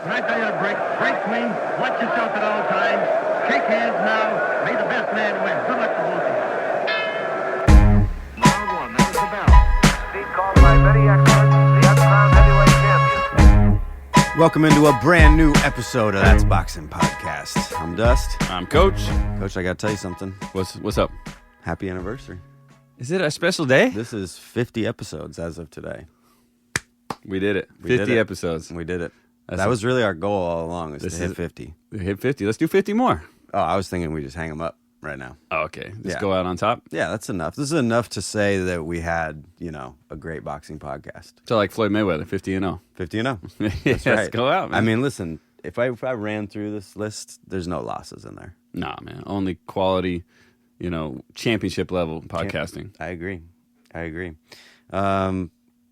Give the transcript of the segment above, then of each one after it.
Can I tell you to break clean, watch yourself at all times, shake hands now, may the best man win. Good luck to both of you. Round one, there's the bell. Speed called by very excellent, the Underground Heavyweight Champion. Welcome into a brand new episode of That's Boxing Podcast. I'm Dust. I'm Coach. Coach, I got to tell you something. What's up? Happy anniversary. Is it a special day? This is 50 episodes as of today. We did it. We 50 did it. episodes. We did it. That was really our goal all along, was to hit 50. Hit 50. Let's do 50 more. Oh, I was thinking we just hang them up right now. Oh, okay. Just Yeah. go out on top. Yeah, that's enough. This is enough to say that we had, a great boxing podcast. So like Floyd Mayweather, 50 and 0. 50 and 0. Yes, That's right. go out, man. I mean, listen, if I ran through this list, there's no losses in there. Nah, man. Only quality, championship level podcasting. I agree.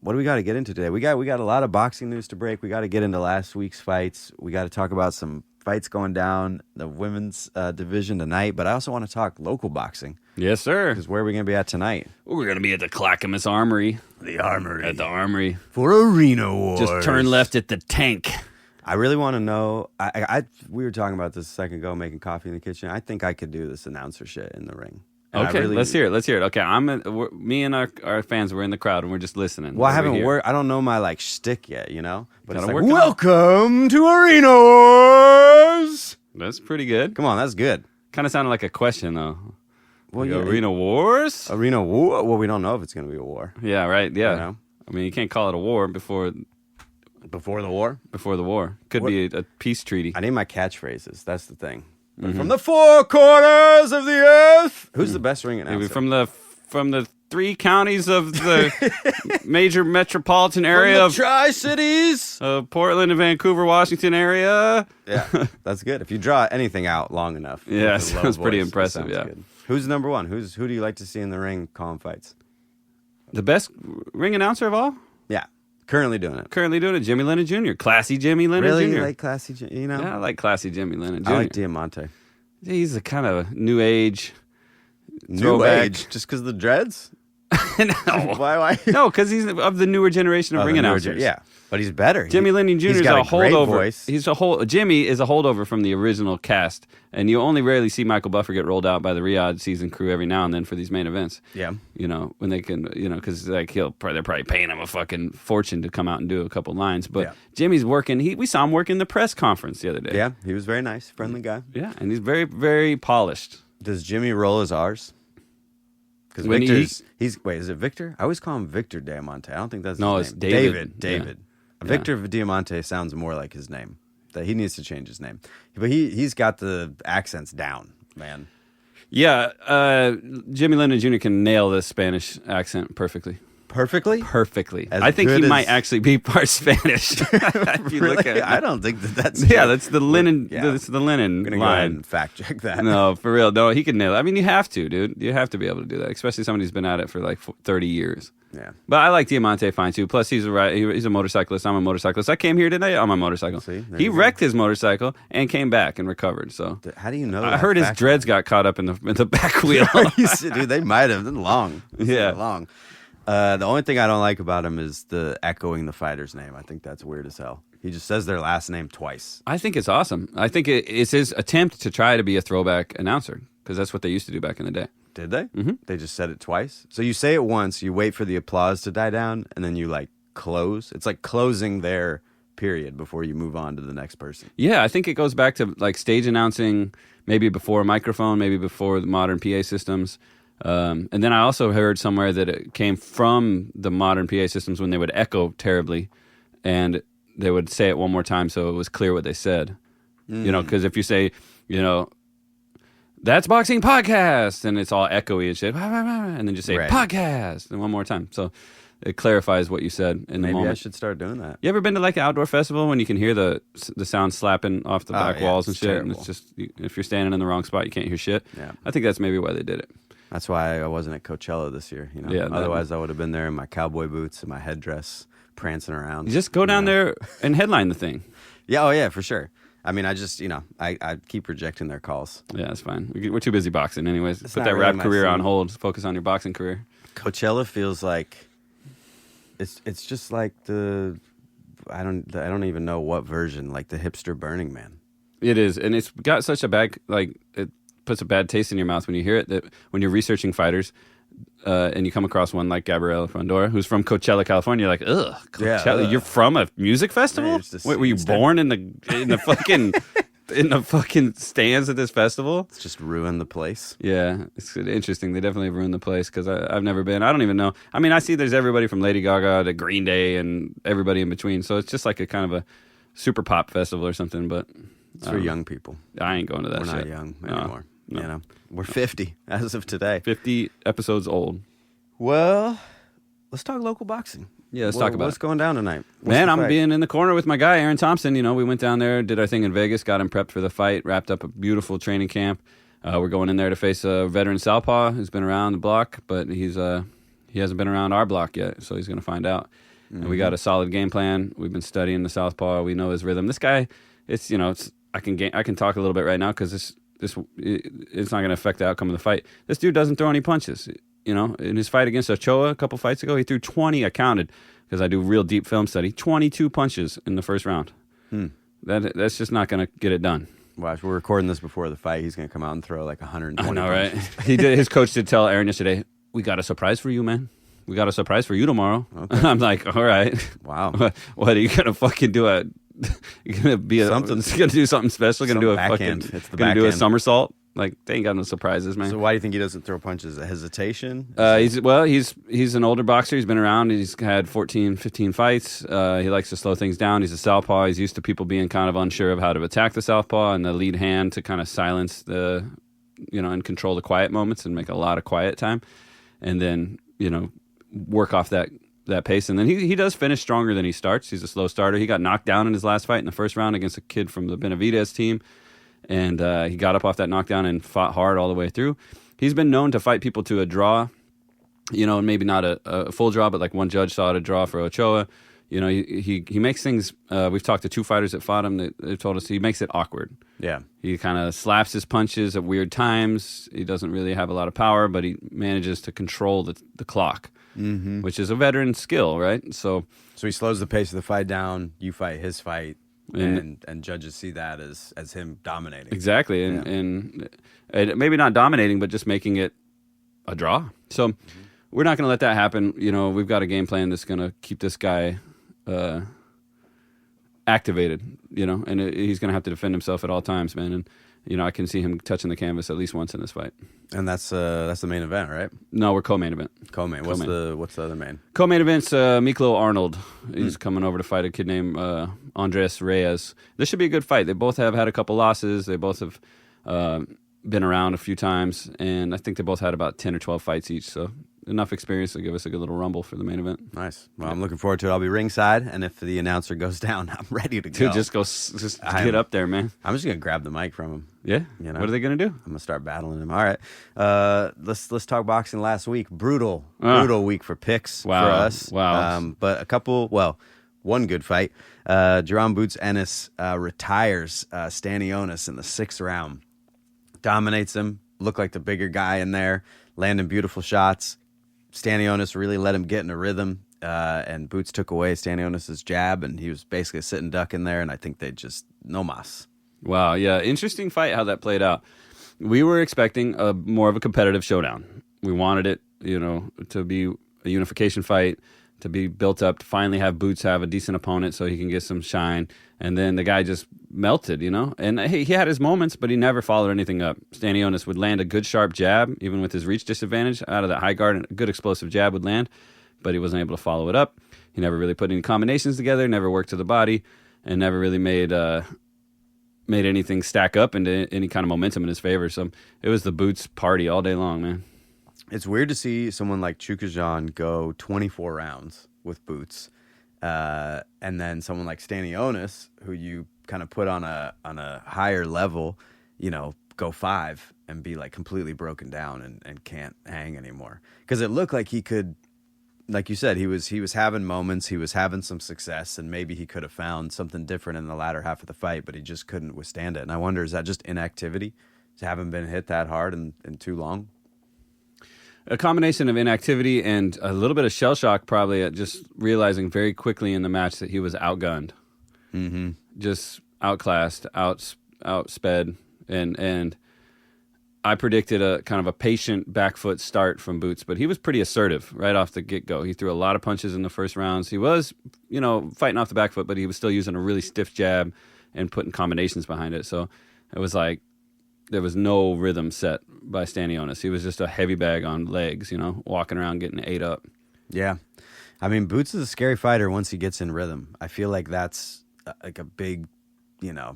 What do we got to get into today? We got a lot of boxing news to break. We got to get into last week's fights. We got to talk about some fights going down the women's division tonight. But I also want to talk local boxing. Yes, sir. Because where are we going to be at tonight? We're going to be at the Clackamas Armory. The Armory. At the Armory. For Arena Wars. Just turn left at the tank. I really want to know. We were talking about this a second ago, making coffee in the kitchen. I think I could do this announcer shit in the ring. And Okay, let's hear it. Okay, me and our fans were in the crowd and we're just listening. Well, I haven't worked. I don't know my shtick yet, But Gotta it's like, work it out. welcome to Arena Wars. That's pretty good. Come on, that's good. Kind of sounded like a question though. Well, Like Arena Wars? Arena War. Well, we don't know if it's going to be a war. Yeah, right. Yeah. You know? I mean, you can't call it a war before Before the war. the war. Could be a peace treaty. I need my catchphrases. That's the thing. But from the four corners of the earth. Who's the best ring announcer? Maybe from the 3 counties of the major metropolitan area From of the Tri-Cities. Portland and Vancouver, Washington area. Yeah, that's good. If you draw anything out long enough. Yeah, with a low sounds pretty voice, it impressive, sounds yeah. good. Who's number one? Who do you like to see in the ring calling fights? The best ring announcer of all? Yeah, currently doing it. Currently doing it, Jimmy Lennon Jr. Classy Jimmy Lennon Really? Jr. You like classy, Yeah, I like classy Jimmy Lennon Jr. I like Diamante. He's a kind of new age. New Throwback. age, just because of the dreads? No. Why? No, because he's of the newer generation of ring announcers. Yeah, but he's better. Jimmy Lennon Jr. He's is got a great holdover. voice. Jimmy is a holdover from the original cast, and you only rarely see Michael Buffer get rolled out by the Riyadh season crew every now and then for these main events. Yeah. When they can, because they're probably paying him a fucking fortune to come out and do a couple lines. But Yeah. Jimmy's working. We saw him work in the press conference the other day. Yeah, he was very nice, friendly guy. Yeah, and he's very, very polished. Does Jimmy roll his R's? Because When Victor's, wait, is it Victor? I always call him Victor Diamante. I don't think that's No, his it's name. David. David. Yeah. Victor Diamante sounds more like his name. That he needs to change his name. But he's got the accents down, man. Yeah, Jimmy Lennon Jr. can nail the Spanish accent perfectly. Perfectly? Perfectly. As I think good he as- might actually be part Spanish. If you look at it. I don't think that's Yeah, true. that's the Lennon. Yeah. That's the Lennon I'm going to go ahead line. and fact check that. No, for real. No, he can nail it. I mean, you have to, dude. You have to be able to do that, especially somebody who's been at it for like 30 years. Yeah. But I like Diamante fine too. Plus, he's a motorcyclist. I'm a motorcyclist. I came here today on my motorcycle. See, there He you go. wrecked his motorcycle and came back and recovered. So How do you know I that heard his fact? dreads got caught up in the back wheel. Dude, they might have. They're long. Yeah. They're long. The only thing I don't like about him is the echoing the fighter's name. I think that's weird as hell. He just says their last name twice. I think it's awesome. I think it's his attempt to try to be a throwback announcer because that's what they used to do back in the day. Did they? Mm-hmm. They just said it twice. So you say it once, you wait for the applause to die down, and then you close. It's like closing their period before you move on to the next person. Yeah, I think it goes back to like stage announcing, maybe before a microphone, maybe before the modern PA systems. And then I also heard somewhere that it came from the modern PA systems when they would echo terribly, and they would say it one more time so it was clear what they said. Because if you say, that's boxing podcast, and it's all echoey and shit, and then just say Right. podcast and one more time, so it clarifies what you said in the Maybe moment. I should start doing that. You ever been to like an outdoor festival when you can hear the sound slapping off the back yeah, walls and it's shit, and terrible. it's just if you're standing in the wrong spot, you can't hear shit. Yeah. I think that's maybe why they did it. That's why I wasn't at Coachella this year. Yeah, that- Otherwise, I would have been there in my cowboy boots and my headdress, prancing around. You just go down there and headline the thing. Yeah, oh yeah, for sure. I mean, I just, I keep rejecting their calls. Yeah, that's fine. We're too busy boxing, anyways. It's Put not that really rap my career on scene. hold. Focus on your boxing career. Coachella feels like it's just like the I don't even know what version, like the hipster Burning Man. It is, and it's got such a bad, like, it puts a bad taste in your mouth when you hear it, that when you're researching fighters, and you come across one like Gabriela Fundora, who's from Coachella, California, you're like, ugh, Coachella, ugh. you're from a music festival? Yeah, it's just- Wait, were you born in the fucking in the fucking stands at this festival? It's just ruined the place. Yeah, it's interesting. They definitely have ruined the place because I've never been. I don't even know. I mean, I see there's everybody from Lady Gaga to Green Day and everybody in between. So it's just like a kind of a super pop festival or something. But It's for young people. I ain't going to that We're shit. not young anymore. no. You know, we're 50 as of today. 50 episodes old. Well, let's talk local boxing. Yeah, let's talk about what's it. going down tonight. What's Man, the I'm fight? being in the corner with my guy, Aaron Thompson. You know, we went down there, did our thing in Vegas, got him prepped for the fight, wrapped up a beautiful training camp. We're going in there to face a veteran southpaw who's been around the block, but he hasn't been around our block yet, so he's going to find out. Mm-hmm. And we got a solid game plan. We've been studying the southpaw. We know his rhythm. This guy, I can talk a little bit right now because it's not going to affect the outcome of the fight. This dude doesn't throw any punches. You know, in his fight against Ochoa a couple fights ago, he threw 20. I counted because I do real deep film study. 22 punches in the first round. That's just not going to get it done. Watch, we're recording this before the fight. He's going to come out and throw like 120 I know, punches. right? His coach did tell Aaron yesterday, "We got a surprise for you, man. We got a surprise for you tomorrow." Okay. I'm like, "All right, Wow. what are you gonna fucking do? You're gonna be Something. Gonna do something special? Gonna do a Some fucking? backhand. It's the gonna do a backhand. somersault? Like they ain't got no surprises, man." So why do you think he doesn't throw punches? A hesitation? He's an older boxer. He's been around. He's had 14, 15 fights. He likes to slow things down. He's a southpaw. He's used to people being kind of unsure of how to attack the southpaw and the lead hand to kind of silence and control the quiet moments and make a lot of quiet time, and then work off that pace. And then he does finish stronger than he starts. He's a slow starter. He got knocked down in his last fight in the first round against a kid from the Benavidez team. And he got up off that knockdown and fought hard all the way through. He's been known to fight people to a draw, and maybe not a full draw, but like one judge saw it a draw for Ochoa. He makes things. We've talked to two fighters that fought him. They told us he makes it awkward. Yeah. He kind of slaps his punches at weird times. He doesn't really have a lot of power, but he manages to control the clock, which is a veteran skill, right? So he slows the pace of the fight down. You fight his fight. And judges see that as him dominating. Exactly, and maybe not dominating, but just making it a draw. So we're not going to let that happen. We've got a game plan that's going to keep this guy activated. And he's going to have to defend himself at all times, man. And I can see him touching the canvas at least once in this fight. And that's the main event, right? No, we're co-main event. Co-main. What's the other main? Co-main event's Miklo Arnold. He's coming over to fight a kid named Andres Reyes. This should be a good fight. They both have had a couple losses. They both have been around a few times, and I think they both had about 10 or 12 fights each. So enough experience to give us a good little rumble for the main event. Nice. Well, I'm looking forward to it. I'll be ringside, and if the announcer goes down, I'm ready to go. Dude, just get up there, man. I'm just gonna grab the mic from him. Yeah. What are they gonna do? I'm gonna start battling him. All right. Let's talk boxing. Last week, brutal week for picks for us. Wow. But one good fight. Jerome Boots Ennis retires Stanionis in the 6th round. Dominates him. Looked like the bigger guy in there. Landing beautiful shots. Stanionis really let him get in a rhythm. And Boots took away Stanionis' jab, and he was basically a sitting duck in there. And I think they just no mas. Wow, yeah, interesting fight how that played out. We were expecting more of a competitive showdown. We wanted it, to be a unification fight, to be built up, to finally have Boots have a decent opponent so he can get some shine. And then the guy just melted, And he had his moments, but he never followed anything up. Stanionis would land a good sharp jab, even with his reach disadvantage out of that high guard, and a good explosive jab would land, but he wasn't able to follow it up. He never really put any combinations together, never worked to the body, and never really made anything stack up into any kind of momentum in his favor. So it was the Boots party all day long, man. It's weird to see someone like Chukajan go 24 rounds with Boots, and then someone like Stanionis, who you kind of put on a higher level, go 5 and be like completely broken down and can't hang anymore. Because it looked like he could, like you said, he was having moments, he was having some success, and maybe he could have found something different in the latter half of the fight, but he just couldn't withstand it. And I wonder, is that just inactivity? Just haven't been hit that hard in too long? A combination of inactivity and a little bit of shell shock, probably at just realizing very quickly in the match that he was outgunned, just outclassed, outsped, and I predicted a kind of a patient back foot start from Boots, but he was pretty assertive right off the get-go. He threw a lot of punches in the first rounds. He was, fighting off the back foot, but he was still using a really stiff jab and putting combinations behind it. So it was like there was no rhythm set by Stanionis. He was just a heavy bag on legs, walking around getting ate up. Yeah. I mean, Boots is a scary fighter once he gets in rhythm. I feel like that's like a big,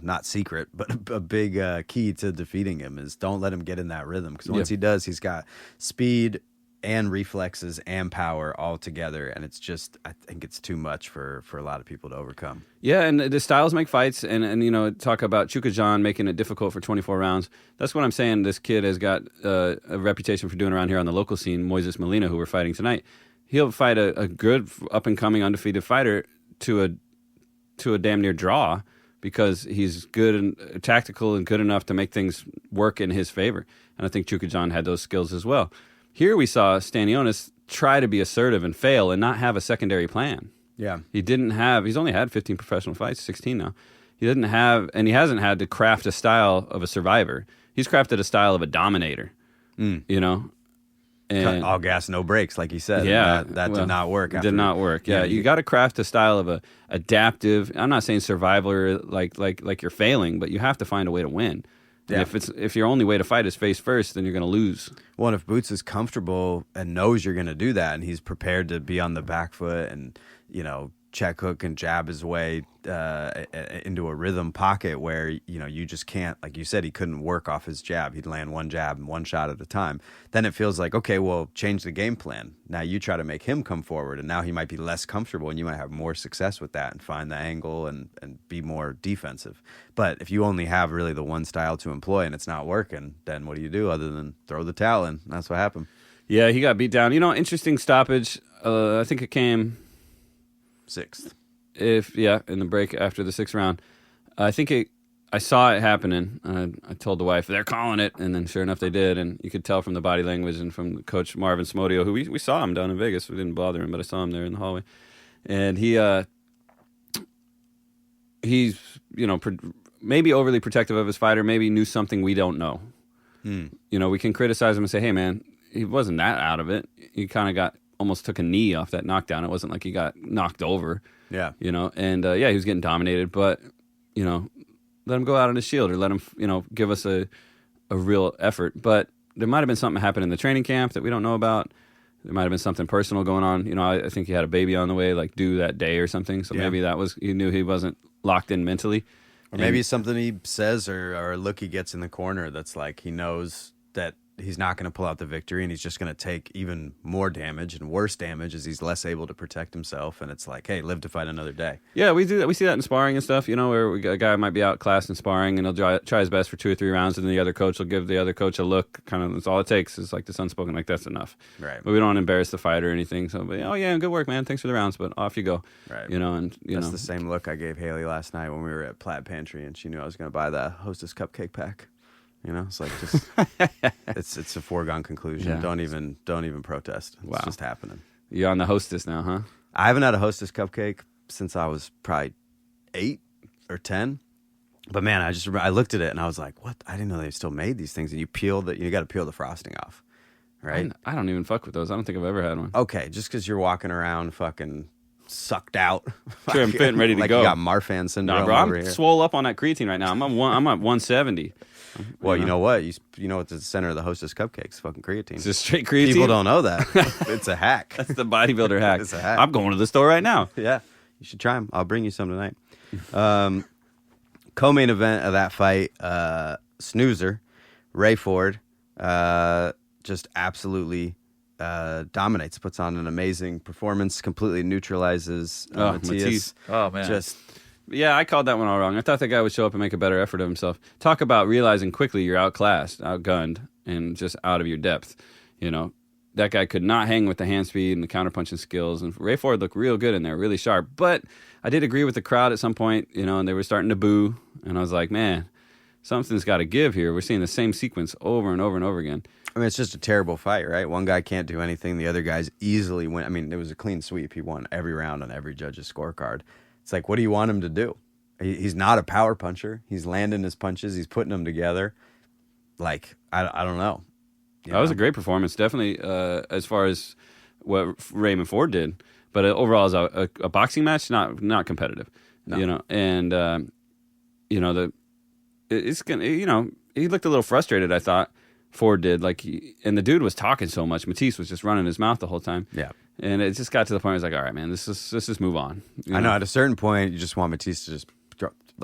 not secret, but a big key to defeating him is don't let him get in that rhythm. Because once he does, he's got speed and reflexes and power all together. And it's just, I think it's too much for a lot of people to overcome. Yeah, and the styles make fights. And talk about Chukajan making it difficult for 24 rounds. That's what I'm saying. This kid has got a reputation for doing around here on the local scene. Moises Molina, who we're fighting tonight, he'll fight a good up-and-coming undefeated fighter to a damn near draw, because he's good and tactical and good enough to make things work in his favor. And I think Chukajan had those skills as well. Here we saw Stanionis try to be assertive and fail and not have a secondary plan. Yeah. He's only had 15 professional fights, 16 now. He hasn't had to craft a style of a survivor. He's crafted a style of a dominator, And all gas, no brakes, like you said. Yeah, that did not work. Did not work. Yeah, you got to craft a style of a adaptive. I'm not saying survivor like you're failing, but you have to find a way to win. Yeah. And if your only way to fight is face first, then you're going to lose. Well, and if Boots is comfortable and knows you're going to do that, and he's prepared to be on the back foot and check hook and jab his way into a rhythm pocket where you just can't, like you said, he couldn't work off his jab. He'd land one jab and one shot at a time. Then it feels like, okay, well, change the game plan. Now you try to make him come forward, and now he might be less comfortable, and you might have more success with that and find the angle and be more defensive. But if you only have really the one style to employ and it's not working, then what do you do other than throw the towel in? That's what happened. Yeah, he got beat down. Interesting stoppage. I think it came 6th. In the break after the 6th round. I saw it happening. I told the wife, they're calling it, and then sure enough they did, and you could tell from the body language and from Coach Marvin Smodio, who we saw him down in Vegas. We didn't bother him, but I saw him there in the hallway. And he's, maybe overly protective of his fighter, maybe knew something we don't know. We can criticize him and say, hey, man, he wasn't that out of it. He kind of almost took a knee off that knockdown. It wasn't like he got knocked over. Yeah. He was getting dominated, but, let him go out on his shield or let him, give us a real effort. But there might have been something happen in the training camp that we don't know about. There might have been something personal going on. I think he had a baby on the way, like due that day or something. So maybe he knew he wasn't locked in mentally. Or maybe something he says or a look he gets in the corner that's like he knows that he's not going to pull out the victory, and he's just going to take even more damage and worse damage as he's less able to protect himself. And it's like, hey, live to fight another day. Yeah, we do that. We see that in sparring and stuff, where a guy might be outclassed in sparring, and he'll try his best for 2 or 3 rounds, and then the other coach will give the other coach a look. Kind of, that's all it takes. Is like this unspoken, like that's enough. Right. But we don't embarrass the fighter or anything. So, oh yeah, good work, man. Thanks for the rounds, but off you go. Right. That's the same look I gave Haley last night when we were at Plaid Pantry, and she knew I was going to buy the Hostess cupcake pack. It's like just it's a foregone conclusion. Yeah. Don't even protest. It's just happening. You're on the Hostess now, huh? I haven't had a Hostess cupcake since I was probably 8 or 10. But man, I looked at it and I was like, what? I didn't know they still made these things. And you got to peel the frosting off, right? I don't even fuck with those. I don't think I've ever had one. Okay, just because you're walking around fucking sucked out, Trim, fit, and ready to like go. You got Marfan syndrome. Nah, bro, over I'm here. swole up on that creatine right now. I'm at 170. Well, you know what? You know what's at the center of the Hostess cupcakes? Fucking creatine. It's just straight creatine. People don't know that. It's a hack. That's the bodybuilder hack. It's a hack. I'm going to the store right now. Yeah, you should try them. I'll bring you some tonight. Co-main event of that fight, snoozer, Ray Ford, just absolutely dominates, puts on an amazing performance, completely neutralizes Matias. Oh, man. Yeah, I called that one all wrong. I thought that guy would show up and make a better effort of himself. Talk about realizing quickly you're outclassed, outgunned, and just out of your depth. That guy could not hang with the hand speed and the counterpunching skills. And Ray Ford looked real good in there, really sharp. But I did agree with the crowd at some point, and they were starting to boo. And I was like, man, something's got to give here. We're seeing the same sequence over and over and over again. I mean, it's just a terrible fight, right? One guy can't do anything. The other guy's easily win. I mean, it was a clean sweep. He won every round on every judge's scorecard. It's like, what do you want him to do? He's not a power puncher. He's landing his punches. He's putting them together. Like, I don't know. That was a great performance, definitely, as far as what Raymond Ford did. But overall, as a boxing match, not competitive. No. You know, and it's gonna. You know, he looked a little frustrated, I thought. Ford did, and the dude was talking so much. Matisse was just running his mouth the whole time. Yeah, and it just got to the point where I was like, all right, man, let's just move on. I know at a certain point, you just want Matisse to just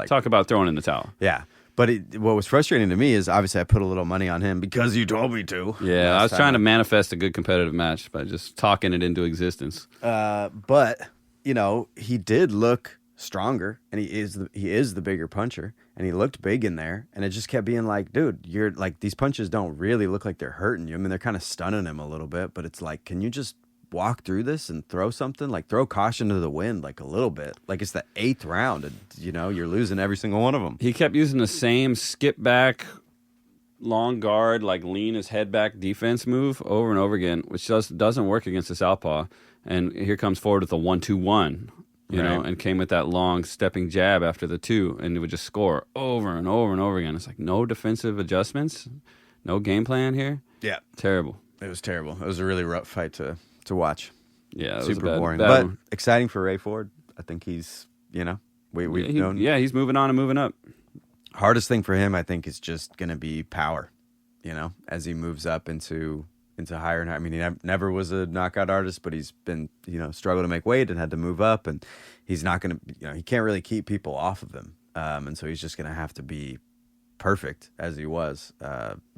talk about throwing in the towel. Yeah, but what was frustrating to me is obviously I put a little money on him because you told me to. Yeah, I was trying to manifest a good competitive match by just talking it into existence. But you know, he did look stronger, and he is the bigger puncher. And he looked big in there, and it just kept being like, dude, you're like, these punches don't really look like they're hurting you. I mean, they're kind of stunning him a little bit, but it's like, can you just walk through this and throw something? Like, throw caution to the wind, like a little bit. Like, it's the 8th round, and, you know, you're losing every single one of them. He kept using the same skip back, long guard, like lean his head back defense move over and over again, which just doesn't work against the southpaw. And here comes Ford with a 1-2-1. You know, and came with that long stepping jab after the 2, and it would just score over and over and over again. It's like no defensive adjustments, no game plan here. Yeah, terrible. It was terrible. It was a really rough fight to watch. Yeah, it super was boring, bad but one. exciting for Ray Ford. I think he's, you know, we've known. Yeah, he's moving on and moving up. Hardest thing for him, I think, is just going to be power. You know, as he moves up into higher and higher. I mean, he never was a knockout artist, but he's been, you know, struggled to make weight and had to move up, and he's not going to, you know, he can't really keep people off of him. And so he's just going to have to be perfect as he was,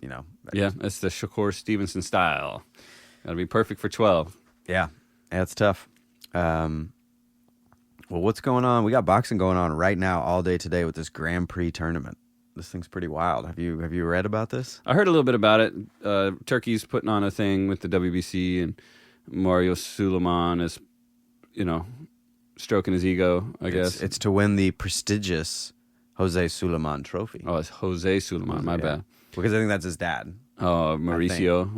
you know. Yeah, that's the Shakur Stevenson style. Got to be perfect for 12. Yeah, it's tough. Well, what's going on? We got boxing going on right now all day today with this Grand Prix tournament. This thing's pretty wild. Have you read about this? I heard a little bit about it. Turkey's putting on a thing with the WBC, and Mario Suleiman is, you know, stroking his ego, I guess. It's to win the prestigious Jose Suleiman Trophy. Oh, it's Jose Suleiman. My bad. Because I think that's his dad. Oh, Mauricio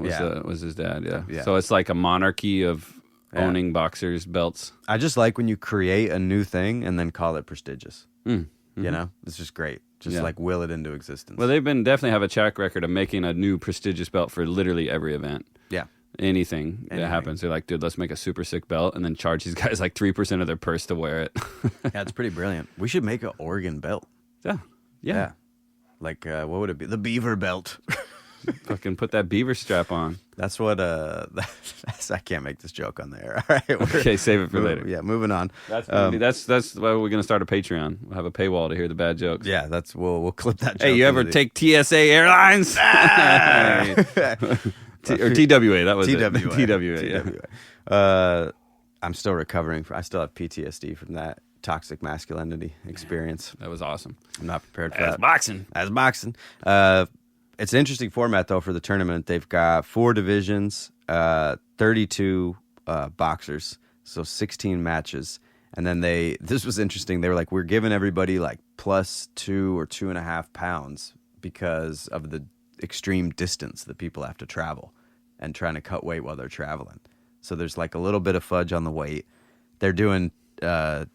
was his dad. Yeah. So it's like a monarchy of owning boxers' belts. I just like when you create a new thing and then call it prestigious. Mm-hmm. You know, it's just great. Just like will it into existence. Well, they've definitely have a track record of making a new prestigious belt for literally every event. Yeah. Anything that happens, they're like, dude, let's make a super sick belt and then charge these guys like 3% of their purse to wear it. Yeah, it's pretty brilliant. We should make an Oregon belt. Yeah. Like, what would it be? The beaver belt. Fucking put that beaver strap on. That's what, I can't make this joke on the air. All right. Okay, save it for later. Yeah, moving on. That's why we're going to start a Patreon. We'll have a paywall to hear the bad jokes. Yeah, we'll clip that joke. Hey, you ever take TSA Airlines? Or TWA, that was TWA, yeah. I'm still recovering. I still have PTSD from that toxic masculinity experience. That was awesome. I'm not prepared for that. That's boxing. It's an interesting format, though, for the tournament. They've got 4 divisions, 32 boxers, so 16 matches. And then this was interesting. They were like, we're giving everybody like +2 or 2.5 pounds because of the extreme distance that people have to travel and trying to cut weight while they're traveling. So there's like a little bit of fudge on the weight. They're doing regular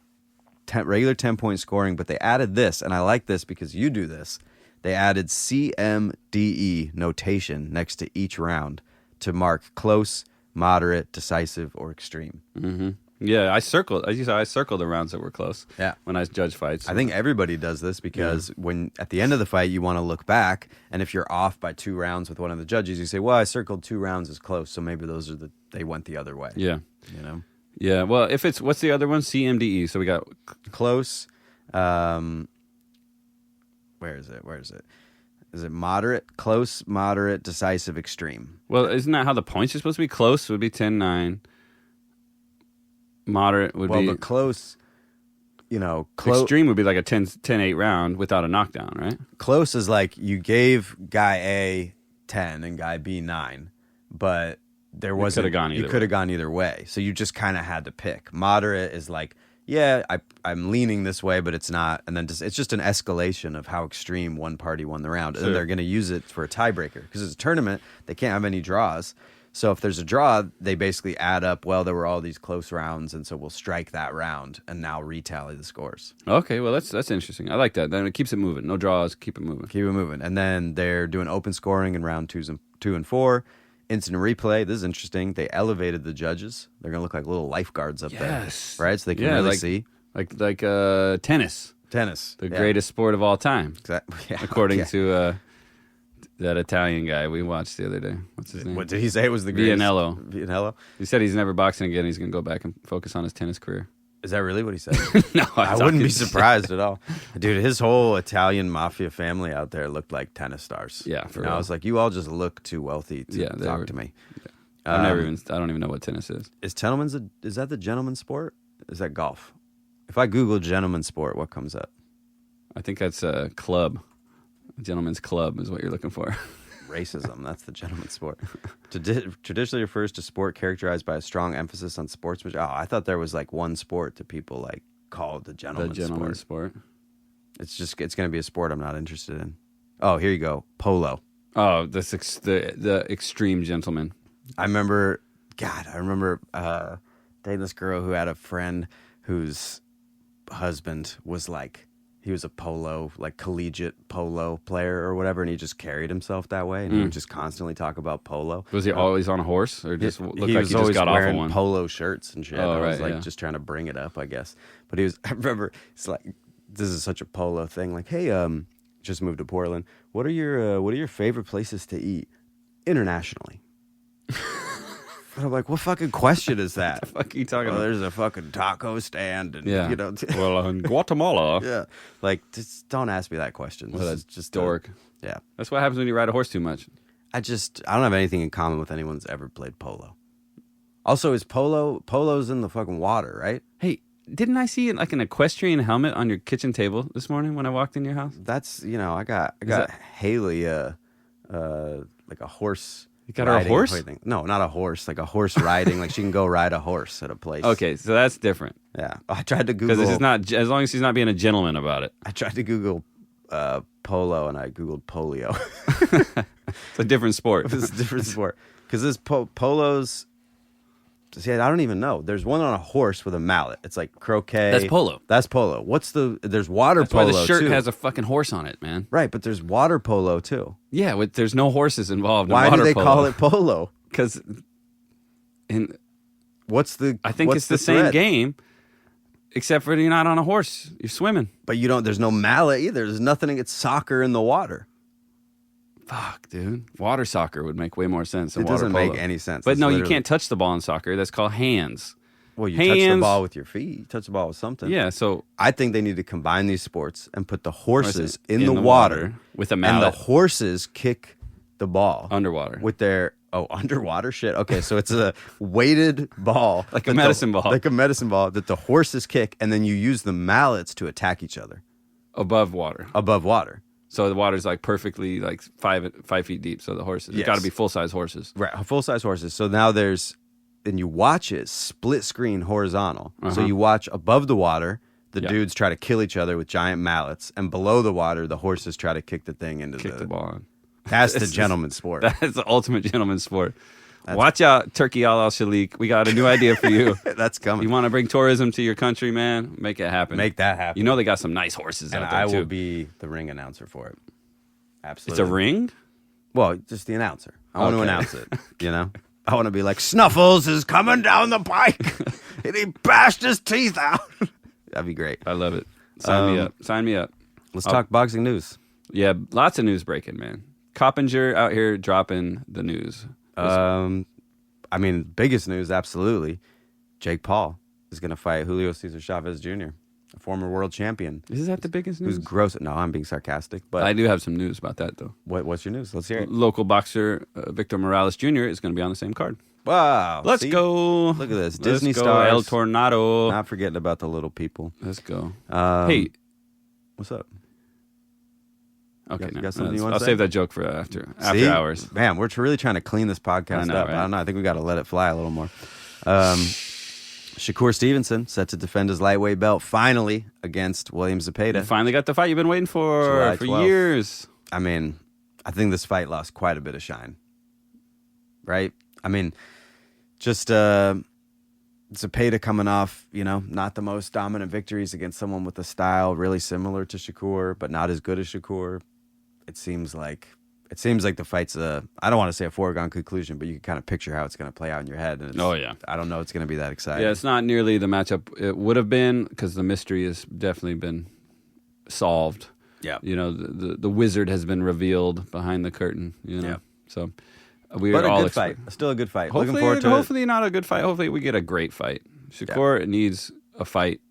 10-point scoring, but they added this, and I like this because you do this. They added CMDE notation next to each round to mark close, moderate, decisive, or extreme. Mm-hmm. Yeah, I circled the rounds that were close. Yeah, when I judge fights. I think everybody does this because when at the end of the fight you want to look back, and if you're off by 2 rounds with one of the judges, you say, "Well, I circled 2 rounds as close, so maybe they went the other way." Yeah, you know. Yeah, well, if it's what's the other one? CMDE. So we got close. Where is it? Is it moderate, close, moderate, decisive, extreme? Well, isn't that how the points are supposed to be? Close would be 10-9. Moderate would be... Well, but close, extreme would be like a 10-8 round without a knockdown, right? Close is like you gave guy A 10 and guy B 9, but there wasn't... You could have gone either way. So you just kind of had to pick. Moderate is like yeah, I'm leaning this way, but it's not. And then it's just an escalation of how extreme one party won the round. And then they're going to use it for a tiebreaker because it's a tournament. They can't have any draws. So if there's a draw, they basically add up, well, there were all these close rounds, and so we'll strike that round and now retally the scores. Okay, well, that's interesting. I like that. Then it keeps it moving. No draws, keep it moving. Keep it moving. And then they're doing open scoring in round 2 and 4. Instant replay. This is interesting. They elevated the judges. They're going to look like little lifeguards up there. Right? So they can really see. Like tennis. Tennis. The greatest sport of all time. Exactly. Yeah. According to that Italian guy we watched the other day. What's his name? What did he say was the greatest? Vianello. He said he's never boxing again. He's going to go back and focus on his tennis career. Is that really what he said? No, I wouldn't be surprised at all. Dude, his whole Italian mafia family out there looked like tennis stars. Yeah, for real. I was like, you all just look too wealthy to talk to me. Yeah. I don't even know what tennis is. Is that the gentleman's sport? Is that golf? If I Google gentleman's sport, what comes up? I think that's a club. A gentleman's club is what you're looking for. Racism. That's the gentleman's sport. Traditionally refers to sport characterized by a strong emphasis on sportsmanship. Oh, I thought there was like one sport that people like call the gentleman's sport. It's going to be a sport I'm not interested in. Oh, here you go. Polo. Oh, the extreme gentleman. I remember dating this girl who had a friend whose husband was like, he was a polo, like collegiate polo player or whatever, and he just carried himself that way, and he would just constantly talk about polo. Was he always on a horse, or just looked like he he was just always got off of wearing one? Polo shirts and shit. Oh, I was right, like just trying to bring it up, I guess. But he was. I remember it's like this is such a polo thing. Like, hey, just moved to Portland. What are your favorite places to eat internationally? And I'm like, what fucking question is that? What the fuck are you talking about? There's a fucking taco stand, and Yeah. you know. Well, in Guatemala. Yeah, like just don't ask me that question. Well, that's just dork. Yeah, That's what happens when you ride a horse too much. I don't have anything in common with anyone who's ever played polo. Also, is polo's in the fucking water, right? Hey, didn't I see like an equestrian helmet on your kitchen table this morning when I walked in your house? That's I got Haley like a horse. You got her a horse? Thing. No, not a horse. Like a horse riding. Like she can go ride a horse at a place. Okay, so that's different. Yeah, I tried to Google Because it's not as long as he's not being a gentleman about it. I tried to Google polo and I Googled polio. It's a different sport. It's a different sport because this polos. See, I don't even know. There's one on a horse with a mallet. It's like croquet. That's polo. That's polo. There's water That's polo why the shirt too. has a fucking horse on it, man. Right, but there's water polo too. Yeah, there's no horses involved. Why in water do they polo. call it polo? Because I think it's the same thread? game, except for you're not on a horse. You're swimming. But there's no mallet either. There's nothing against soccer in the water. Fuck, dude. Water soccer would make way more sense than It water doesn't polo. make any sense. But It's no, you literally- can't touch the ball in soccer. That's called hands. Well, you touch the ball with your feet. You touch the ball with something. Yeah, so I think they need to combine these sports and put the horses in the water with a and mallet. the horses kick the ball Underwater. with their underwater shit. Okay, so it's a weighted ball, Like a medicine ball. like a medicine ball that the horses kick, and then you use the mallets to attack each other above water. above water. So the water's like perfectly like 5 feet deep. So the horses, it's Yes. got to be full size horses. Right, full size horses. So now then you watch it split screen horizontal. So you watch above the water, the dudes try to kill each other with giant mallets, and below the water, the horses try to kick the thing into Kick the ball on. That's the gentleman's sport. That's the ultimate gentleman's sport. Watch out, Turkey Al Shalik. We got a new idea for you. That's coming. You want to bring tourism to your country, man? Make it happen. Make that happen. You know they got some nice horses and out there I too. will be the ring announcer for it. It's Absolutely. a ring? Well, just the announcer. I want to Okay. announce it. I want to be like, Snuffles is coming down the pike, and he bashed his teeth out. That'd be great. I love it. Sign me up. Sign me up. Let's talk boxing news. Yeah, lots of news breaking, man. Coppinger out here dropping the news. Biggest news, absolutely. Jake Paul is going to fight Julio Cesar Chavez Jr., a former world champion. Is that the biggest news? Who's gross. No, I'm being sarcastic. But I do have some news about that, though. what's your news? Let's hear it. Local boxer Victor Morales Jr. is going to be on the same card. Wow. Let's see? go. Look at this. Let's Disney go, stars. El Tornado. Not forgetting about the little people. Let's go. Hey. Hey. What's up? Okay, you no, got something you wanna I'll say? save that joke for after See? hours. Man, we're really trying to clean this podcast I know, up. right? I don't know. I think we got to let it fly a little more. Shakur Stevenson set to defend his lightweight belt finally against William Zepeda. You finally got the fight you've been waiting July for 12th. years. I mean, I think this fight lost quite a bit of shine. Right? I mean, just Zepeda coming off, not the most dominant victories against someone with a style really similar to Shakur, but not as good as Shakur. It seems like the fight's I don't want to say a foregone conclusion, but you can kind of picture how it's going to play out in your head. And I don't know it's going to be that exciting. Yeah, it's not nearly the matchup it would have been because the mystery has definitely been solved. Yeah. The wizard has been revealed behind the curtain. Yeah. So But a good fight. Still a good fight. Looking forward to it. Hopefully not a good fight. Hopefully we get a great fight. Shakur needs a fight.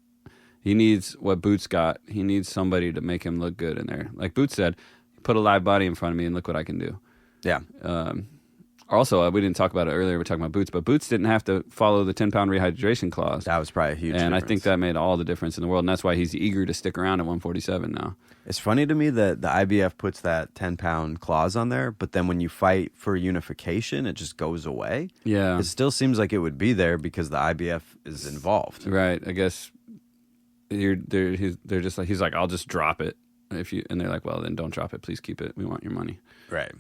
He needs what Boots got. He needs somebody to make him look good in there. Like Boots said, put a live body in front of me and look what I can do. Yeah. Also, we didn't talk about it earlier. We're talking about Boots, but Boots didn't have to follow the 10-pound rehydration clause. That was probably a huge And difference. I think that made all the difference in the world, and that's why he's eager to stick around at 147 now. It's funny to me that the IBF puts that 10-pound clause on there, but then when you fight for unification, it just goes away. Yeah. It still seems like it would be there because the IBF is involved. Right. I guess they're just like, he's like, I'll just drop it. And they're like, well, then don't drop it. Please keep it. We want your money. Right.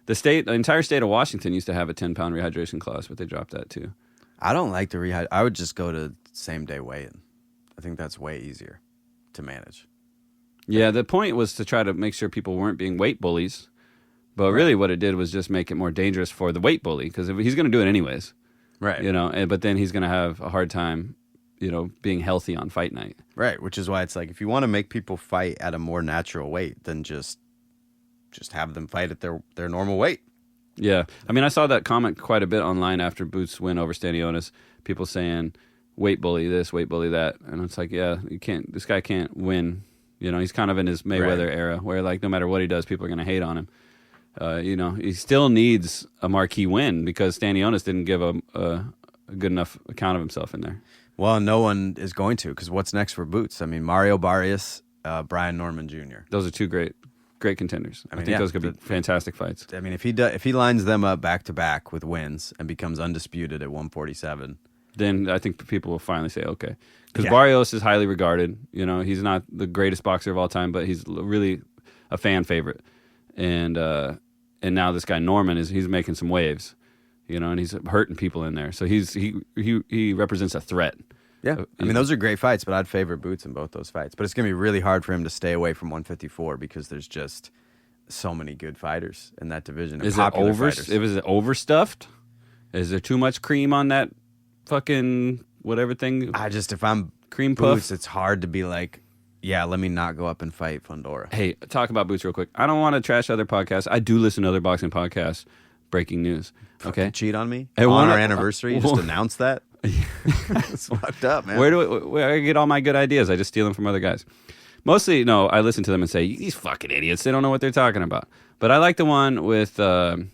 The entire state of Washington used to have a 10-pound rehydration clause, but they dropped that too. I don't like the rehydrate. I would just go to same-day weigh-in. I think that's way easier to manage. Yeah, the point was to try to make sure people weren't being weight bullies, but really what it did was just make it more dangerous for the weight bully because he's going to do it anyways. Right. But then he's going to have a hard time, being healthy on fight night. Right, which is why it's like if you want to make people fight at a more natural weight, then just have them fight at their normal weight. Yeah. I mean, I saw that comment quite a bit online after Boots' win over Stanionis. People saying, weight bully this, weight bully that. And it's like, yeah, this guy can't win. He's kind of in his Mayweather era where, like, no matter what he does, people are going to hate on him. He still needs a marquee win because Stanionis didn't give a good enough account of himself in there. Well, no one is going to because what's next for Boots? I mean, Mario Barrios, Brian Norman Jr. Those are two great contenders. I think those could be fantastic fights. I mean, if he lines them up back to back with wins and becomes undisputed at 147, then I think people will finally say okay. Because Barrios is highly regarded. He's not the greatest boxer of all time, but he's really a fan favorite. And now this guy Norman he's making some waves, and he's hurting people in there. So he represents a threat. Yeah, I mean, those are great fights, but I'd favor Boots in both those fights. But it's going to be really hard for him to stay away from 154 because there's just so many good fighters in that division. Is it overstuffed? Is there too much cream on that fucking whatever thing? If I'm cream Boots, puff? it's hard to be like, yeah, let me not go up and fight Fundora. Hey, talk about Boots real quick. I don't want to trash other podcasts. I do listen to other boxing podcasts. Breaking news. Okay. Cheat on me? Hey, on our anniversary? You just announce that? It's fucked up, man. Where I get all my good ideas? I just steal them from other guys. Mostly, no, I listen to them and say, these fucking idiots, they don't know what they're talking about. But I like the one with your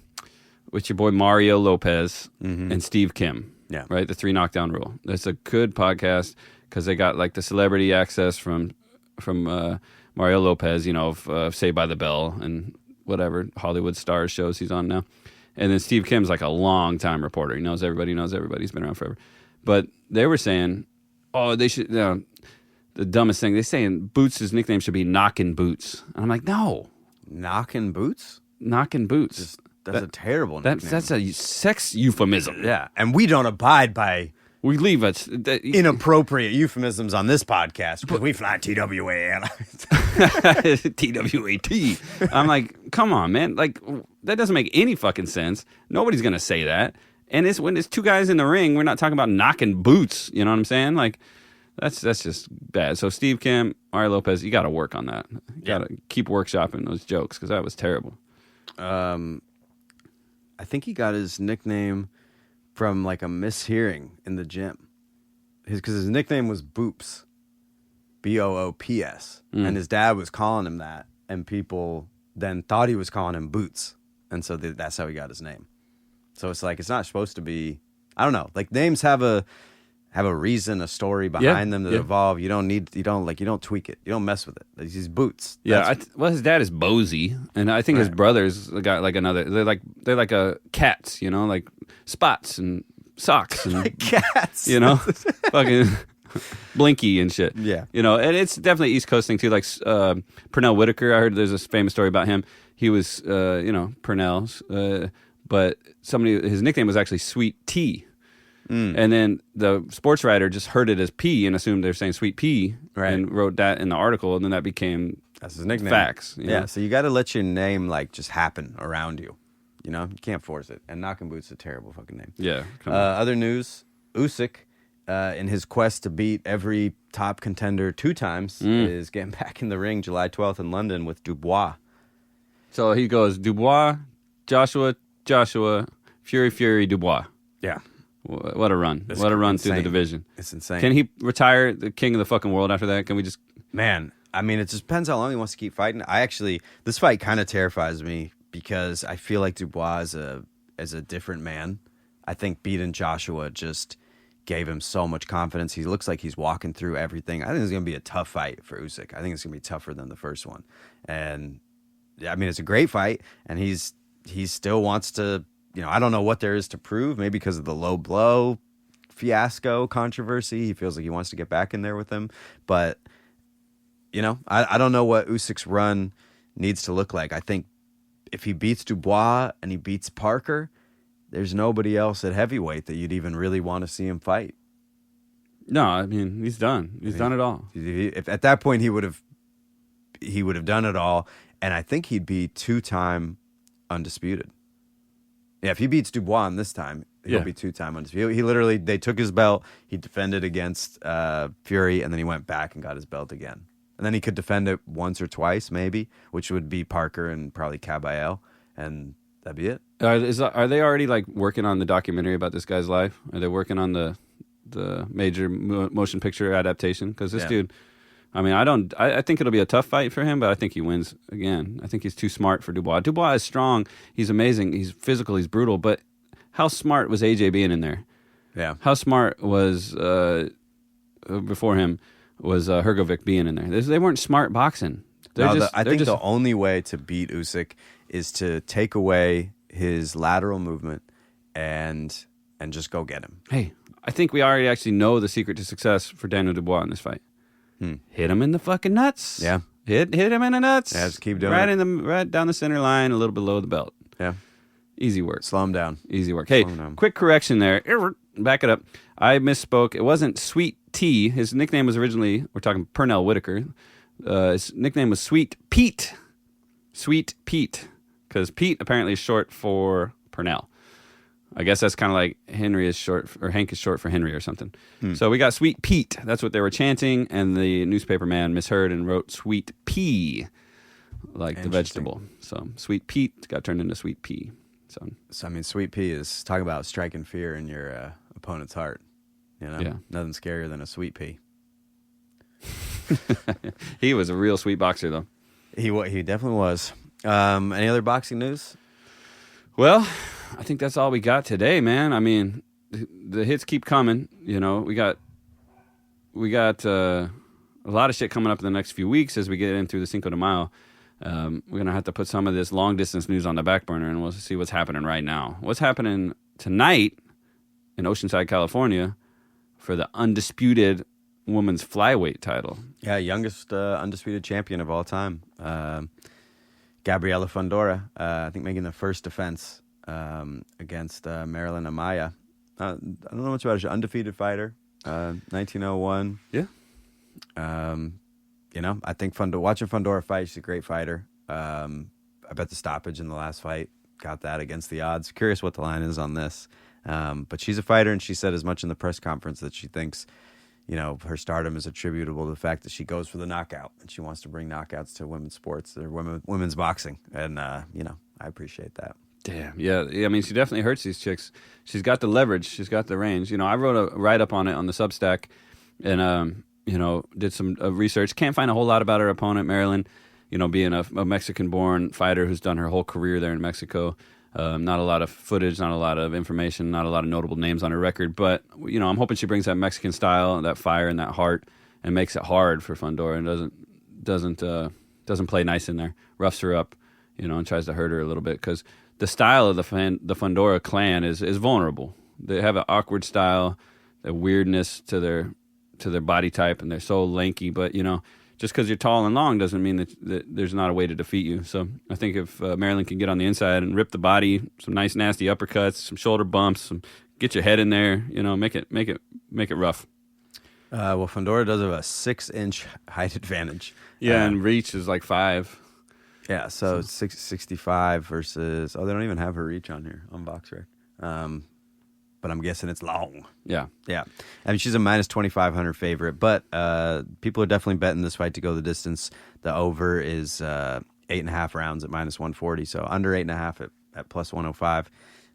boy Mario Lopez and Steve Kim. Yeah. Right? The 3 knockdown rule. That's a good podcast because they got like the celebrity access from Mario Lopez, of Saved by the Bell and whatever Hollywood Stars shows he's on now. And then Steve Kim's like a long-time reporter. He knows everybody. He's been around forever. But they were saying, they should, the dumbest thing, they're saying Boots' nickname should be Knockin' Boots. And I'm like, no. Knockin' Boots? Knockin' Boots. That's a terrible nickname. That's a sex euphemism. Yeah, and we don't abide by we leave it inappropriate euphemisms on this podcast because we fly TWA. TWAT. I'm like, come on, man. Like, that doesn't make any fucking sense. Nobody's going to say that. And it's when there's two guys in the ring, we're not talking about knocking boots. You know what I'm saying? Like, that's just bad. So Steve Kim, Mario Lopez, you got to work on that. You got to keep workshopping those jokes because that was terrible. I think he got his nickname from like a mishearing in the gym. Because his nickname was Boops. Boops. And his dad was calling him that. And people then thought he was calling him Boots. And so that's how he got his name. So it's like, it's not supposed to be, I don't know. Like names have a reason, a story behind them that evolve. You don't tweak it. You don't mess with it. He's Boots. Yeah. Well, his dad is Bozy, and I think his brothers got like another. They're like cats, like Spots and socks and Like cats. you know, fucking Blinky and shit. Yeah. You know, and it's definitely East Coast thing too. Like Pernell Whitaker, I heard there's this famous story about him. He was, Pernell's, but his nickname was actually Sweet Tea. And then the sports writer just heard it as P and assumed they were saying Sweet Pea and wrote that in the article, and then that became That's his nickname. facts. You Yeah, know? so you got to let your name like just happen around you. You know, you can't force it. And Knockin' Boots is a terrible fucking name. Yeah. Come on. Other news: Usyk, in his quest to beat every top contender 2 times, is getting back in the ring July 12th in London with Dubois. So he goes Dubois, Joshua, Fury, Dubois. Yeah, What a run. What a run through the insane. division. It's insane. Can he retire the king of the fucking world after that? Can we just... Man, I mean, it just depends how long he wants to keep fighting. This fight kind of terrifies me because I feel like Dubois is a different man. I think beating Joshua just gave him so much confidence. He looks like he's walking through everything. I think it's going to be a tough fight for Usyk. I think it's going to be tougher than the first one. And I mean, it's a great fight, and he still wants to, I don't know what there is to prove, maybe because of the low blow fiasco controversy. He feels like he wants to get back in there with him. But, I don't know what Usyk's run needs to look like. I think if he beats Dubois and he beats Parker, there's nobody else at heavyweight that you'd even really want to see him fight. No, I mean, he's done. He's done it all. If at that point he would have done it all, and I think he'd be 2-time undisputed. Yeah, if he beats Dubois this time, he'll be 2-time undisputed. They took his belt, he defended against Fury, and then he went back and got his belt again. And then he could defend it once or twice, maybe, which would be Parker and probably Caballero, and that'd be it. Are they already like working on the documentary about this guy's life? Are they working on the major motion picture adaptation? Because this dude, I mean, I think it'll be a tough fight for him, but I think he wins again. I think he's too smart for Dubois. Dubois is strong. He's amazing. He's physical. He's brutal. But how smart was AJ being in there? Yeah. How smart was before him was Hrgovic being in there? They weren't smart boxing. I think the only way to beat Usyk is to take away his lateral movement and just go get him. Hey, I think we already actually know the secret to success for Daniel Dubois in this fight. Hit him in the fucking nuts. Yeah. Hit him in the nuts. Yeah, just keep doing it. Right down the center line, a little below the belt. Yeah. Easy work. Slow him down. Easy work. Hey, quick correction there. Back it up. I misspoke. It wasn't Sweet Tea. His nickname was originally, we're talking Pernell Whitaker. His nickname was Sweet Pete. Sweet Pete. Because Pete apparently is short for Pernell. I guess that's kind of like Henry is short, or Hank is short for Henry or something. So we got Sweet Pete. That's what they were chanting, and the newspaper man misheard and wrote Sweet Pea, like the vegetable. So Sweet Pete got turned into Sweet Pea. So I mean, Sweet Pea is talking about striking fear in your opponent's heart. Yeah. Nothing scarier than a sweet pea. He was a real sweet boxer, though. He definitely was. Any other boxing news? Well, I think that's all we got today, man. I mean, the hits keep coming. We got a lot of shit coming up in the next few weeks as we get in through the Cinco de Mayo. We're going to have to put some of this long-distance news on the back burner, and we'll see what's happening right now. What's happening tonight in Oceanside, California for the undisputed women's flyweight title? Yeah, youngest undisputed champion of all time. Gabriela Fundora, I think making the first defense against Marilyn Amaya. I don't know much about her. She's an undefeated fighter, 1901. Yeah. I think watching Fundora fight, she's a great fighter. I bet the stoppage in the last fight got that against the odds. Curious what the line is on this. But she's a fighter, and she said as much in the press conference that she thinks, her stardom is attributable to the fact that she goes for the knockout, and she wants to bring knockouts to women's sports or women's boxing. And, I appreciate that. Damn. Yeah. I mean, she definitely hurts these chicks. She's got the leverage. She's got the range. I wrote a write-up on it on the Substack, and, did some research. Can't find a whole lot about her opponent, Marilyn, being a Mexican-born fighter who's done her whole career there in Mexico. Not a lot of footage, not a lot of information, not a lot of notable names on her record. But, I'm hoping she brings that Mexican style, that fire and that heart, and makes it hard for Fundora and doesn't play nice in there, roughs her up, and tries to hurt her a little bit. Because the style of the Fundora clan is vulnerable. They have an awkward style, a weirdness to their body type, and they're so lanky. But just because you're tall and long doesn't mean that there's not a way to defeat you. So I think if Maryland can get on the inside and rip the body, some nice nasty uppercuts, some shoulder bumps, get your head in there, make it rough. Well, Fundora does have a 6-inch height advantage. Yeah, and reach is like 5. Yeah, so 665 versus. They don't even have her reach on here on BoxRec. But I'm guessing it's long. Yeah. Yeah. I mean, she's a minus 2,500 favorite, but people are definitely betting this fight to go the distance. The over is 8.5 rounds at minus 140, so under 8.5 at plus 105.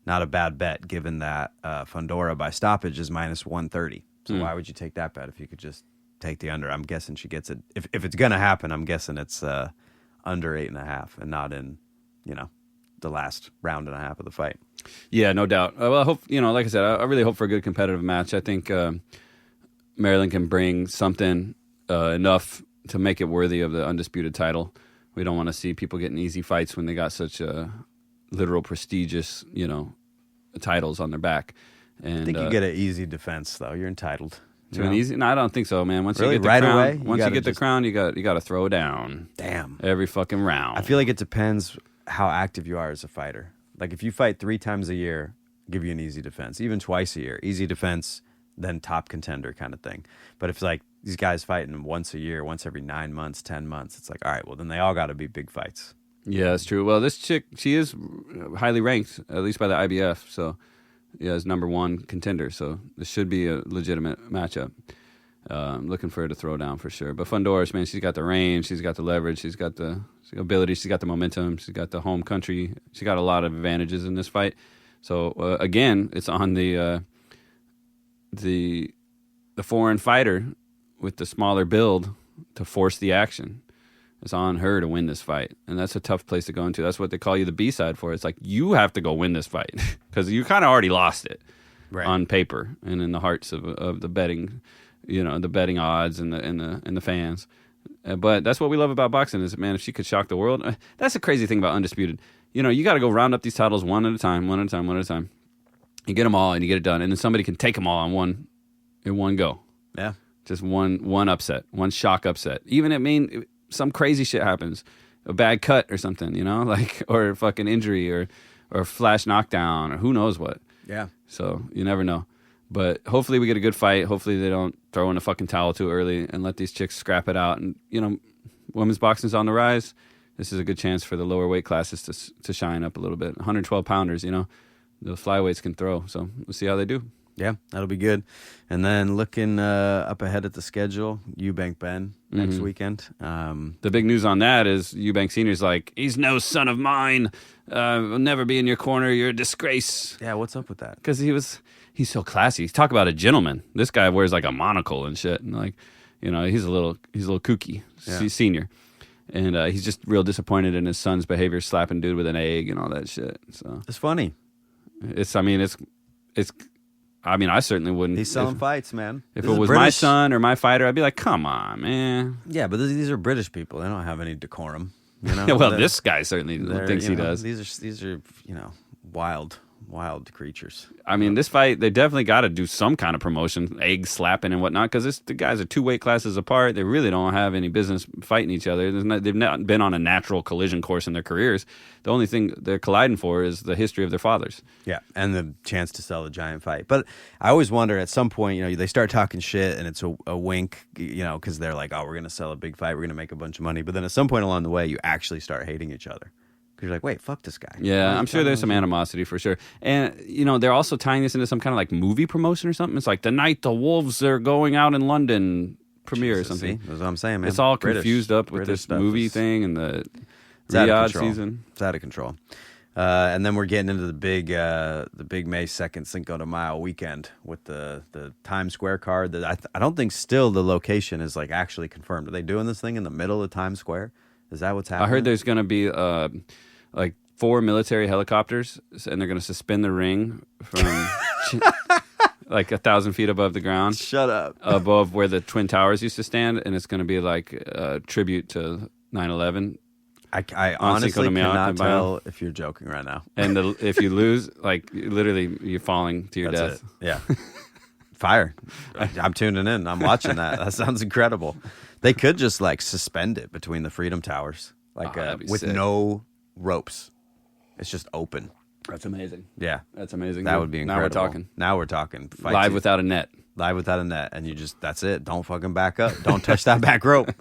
Not a bad bet, given that Fundora by stoppage is minus 130. So why would you take that bet if you could just take the under? I'm guessing she gets it. If it's going to happen, I'm guessing it's under 8.5 and not in, the last round and a half of the fight. Yeah, no doubt. Well, I hope, like I said, I really hope for a good competitive match. I think Maryland can bring something enough to make it worthy of the undisputed title. We don't want to see people getting easy fights when they got such literal prestigious, titles on their back. And I think you get an easy defense, though. You're entitled. To an easy? No, I don't think so, man. Once Really? you get the Right crown, away? once you get the crown, you got to throw down. Damn. Every fucking round. I feel like it depends how active you are as a fighter. Like if you fight 3 times a year, give you an easy defense. Even twice a year, easy defense, then top contender kind of thing. But if it's like these guys fighting once a year, once every 9 months, 10 months, it's like, all right, well, then they all got to be big fights. Yeah, that's true. Well, this chick, she is highly ranked, at least by the IBF. So, yeah, is number 1 contender. So this should be a legitimate matchup. Looking for her to throw down for sure. But Fundoris, man, she's got the range, she's got the leverage, she's got the ability, she's got the momentum, she's got the home country. She got a lot of advantages in this fight. So again, it's on the foreign fighter with the smaller build to force the action. It's on her to win this fight, and that's a tough place to go into. That's what they call you the B-side for. It's like you have to go win this fight because you kind of already lost it on paper and in the hearts of the betting. The betting odds and the fans. But that's what we love about boxing is, man, if she could shock the world. That's the crazy thing about Undisputed. You got to go round up these titles one at a time. You get them all and you get it done. And then somebody can take them all in one go. Yeah. Just one upset, one shock upset. Even some crazy shit happens. A bad cut or something, or a fucking injury or a flash knockdown or who knows what. Yeah. So you never know. But hopefully we get a good fight. Hopefully they don't throw in a fucking towel too early and let these chicks scrap it out. And, women's boxing's on the rise. This is a good chance for the lower weight classes to shine up a little bit. 112-pounders, the flyweights can throw. So we'll see how they do. Yeah, that'll be good. And then looking up ahead at the schedule, Eubank Ben next weekend. The big news on that is Eubank Sr.'s like, he's no son of mine. Will never be in your corner. You're a disgrace. Yeah, what's up with that? Because he's so classy. Talk about a gentleman. This guy wears like a monocle and shit. And he's a little kooky. Yeah. He's senior. And he's just real disappointed in his son's behavior, slapping dude with an egg and all that shit. So it's funny. I certainly wouldn't. He's selling fights, man. If it was my son or my fighter, I'd be like, come on, man. Yeah, but these are British people. They don't have any decorum. Well, this guy certainly thinks he does. These are wild creatures. I mean, this fight, they definitely got to do some kind of promotion, egg slapping and whatnot, because the guys are 2 weight classes apart. They really don't have any business fighting each other. They've not been on a natural collision course in their careers. The only thing they're colliding for is the history of their fathers. Yeah, and the chance to sell a giant fight. But I always wonder, at some point, they start talking shit, and it's a wink, because they're like, oh, we're going to sell a big fight, we're going to make a bunch of money. But then at some point along the way, you actually start hating each other. Because you're like, wait, fuck this guy. Yeah, I'm sure there's some animosity for sure. And, they're also tying this into some kind of like movie promotion or something. It's like the night the Wolves are going out in London premiere or something. See? That's what I'm saying, man. It's all confused up with this movie thing and the Riyadh season. It's out of control. And then we're getting into the big May 2nd Cinco de Mayo weekend with the Times Square card. That I don't think still the location is like actually confirmed. Are they doing this thing in the middle of Times Square? Is that what's happening? I heard there's going to be like 4 military helicopters, and they're going to suspend the ring from like 1,000 feet above the ground. Shut up. Above where the Twin Towers used to stand, and it's going to be like a tribute to 9/11. I on Cinco honestly de Mayo cannot and Bayonne. tell if you're joking right now. And if you lose, like literally, you're falling to your That's death. it. Yeah. Fire. I'm tuning in. I'm watching that. That sounds incredible. They could just like suspend it between the Freedom Towers, like that'd be with sick. no ropes. It's just open. That's amazing. Yeah. That's amazing. That dude. would be incredible. Now we're talking Fight live to- without a net. live without a net, and you just that's it. Don't fucking back up. Don't touch that back rope.